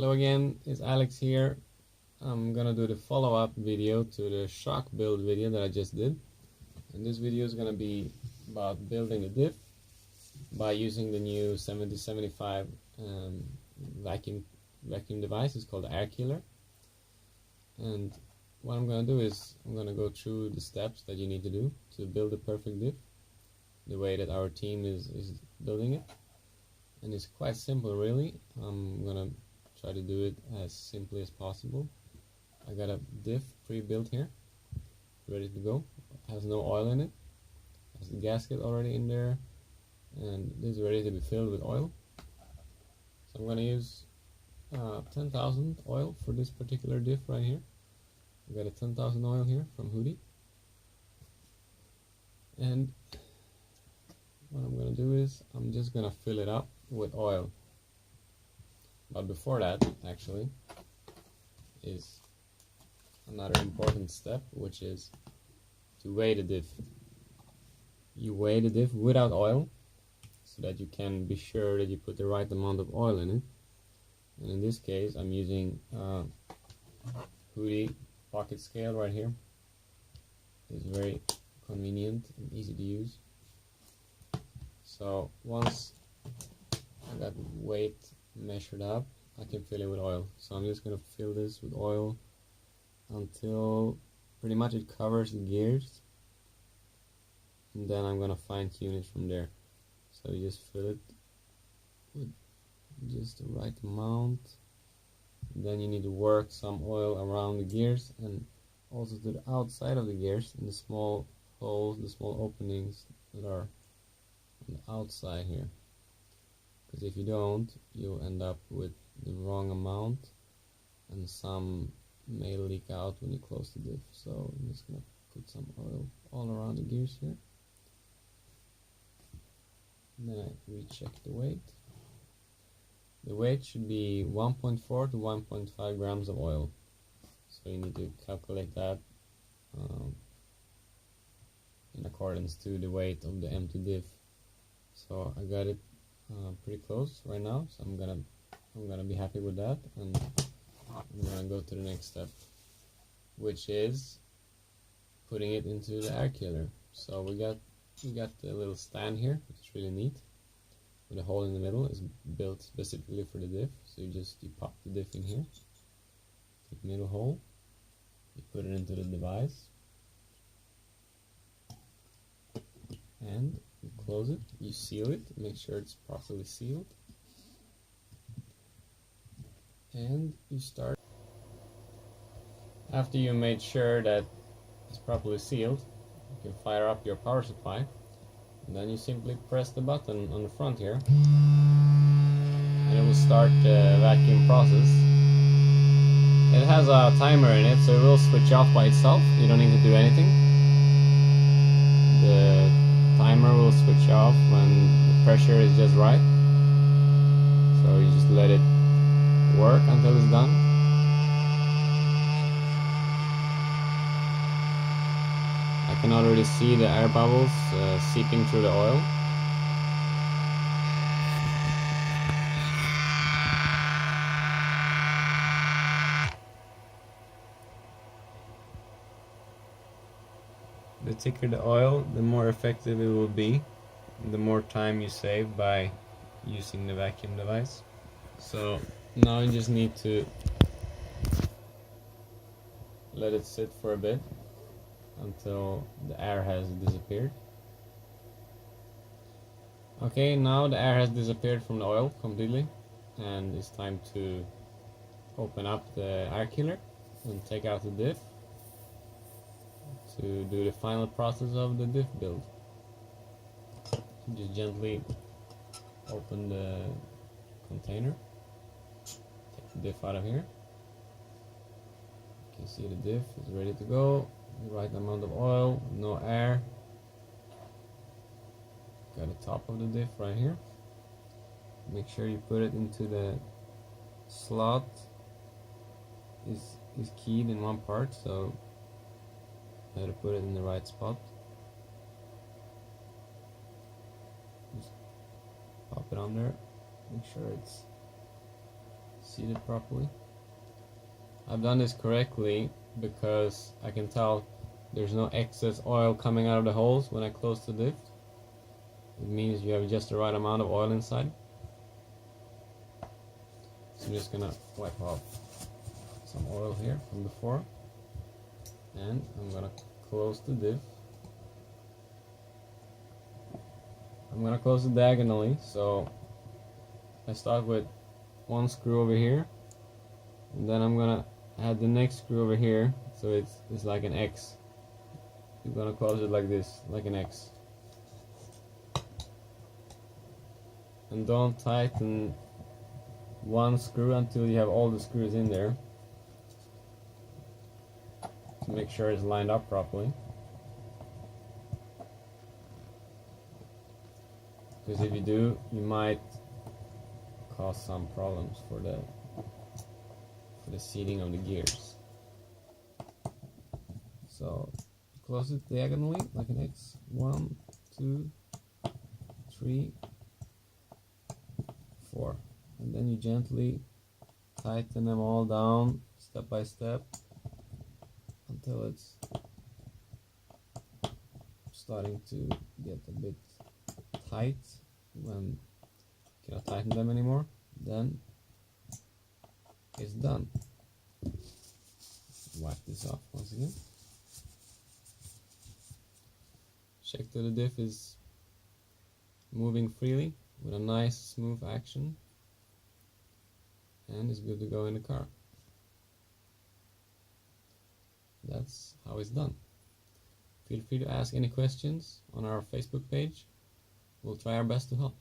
Hello again, it's Alex here. I'm gonna do the follow-up video to the shock build video that I just did. And this video is gonna be about building a diff by using the new 7075 vacuum device. It's called Airkiller. And what I'm gonna do is I'm gonna go through the steps that you need to do to build a perfect diff, the way that our team is building it. And it's quite simple, really. I'm gonna try to do it as simply as possible. I got a diff pre-built here, ready to go. It has no oil in it. It has the gasket already in there, and this is ready to be filled with oil. So I'm gonna use 10,000 oil for this particular diff right here. I got a 10,000 oil here from Hoodie. And what I'm gonna do is I'm just gonna fill it up with oil. But before that, actually, is another important step, which is to weigh the diff. You weigh the diff without oil, so that you can be sure that you put the right amount of oil in it. And in this case, I'm using Hoodie pocket scale right here. It's very convenient and easy to use. So once I got weight measured up, I can fill it with oil. So I'm just going to fill this with oil until pretty much it covers the gears, and then I'm going to fine tune it from there. So you just fill it with just the right amount. Then you need to work some oil around the gears and also to the outside of the gears, in the small holes, the small openings that are on the outside here. Because if you don't, you'll end up with the wrong amount, and some may leak out when you close the diff. So I'm just gonna put some oil all around the gears here. And then I recheck the weight. The weight should be 1.4 to 1.5 grams of oil. So you need to calculate that in accordance to the weight of the empty diff. So I got it pretty close right now, so I'm gonna be happy with that, and I'm gonna go to the next step, which is putting it into the Airkiller. So we got the little stand here, which is really neat, with a hole in the middle. It's built specifically for the diff. So you pop the diff in here, take the middle hole, you put it into the device, and you close it, you seal it, make sure it's properly sealed, and you start. After you made sure that it's properly sealed, you can fire up your power supply, and then you simply press the button on the front here, and it will start the vacuum process. It has a timer in it, so it will switch off by itself. You don't need to do anything. The timer will switch off when the pressure is just right. So you just let it work until it's done. I can already see the air bubbles seeping through the oil. The thicker the oil, the more effective it will be, the more time you save by using the vacuum device. So now you just need to let it sit for a bit until the air has disappeared. Okay, now the air has disappeared from the oil completely, and it's time to open up the Airkiller and take out the diff to do the final process of the diff build. Just gently open the container, take the diff out of here. You can see the diff is ready to go, the right amount of oil, no air. Got the top of the diff right here. Make sure you put it into the slot. Is keyed in one part, so you have to put it in the right spot. Just pop it on there, make sure it's seated properly. I've done this correctly because I can tell there's no excess oil coming out of the holes when I close the diff. It means you have just the right amount of oil inside. So I'm just gonna wipe off some oil here from before, and I'm gonna close the diff. I'm gonna close it diagonally, so I start with one screw over here, and then I'm gonna add the next screw over here, so it's like an X. You're gonna close it like this, like an X. And don't tighten one screw until you have all the screws in there, to make sure it's lined up properly. Because if you do, you might cause some problems for the seating of the gears. So close it diagonally like an X. 1, 2, 3, 4, and then you gently tighten them all down step by step until it's starting to get a bit tight. When you cannot tighten them anymore, then it's done. Wipe this off once again. Check that the diff is moving freely with a nice smooth action, and it's good to go in the car. That's how it's done. Feel free to ask any questions on our Facebook page. We'll try our best to help.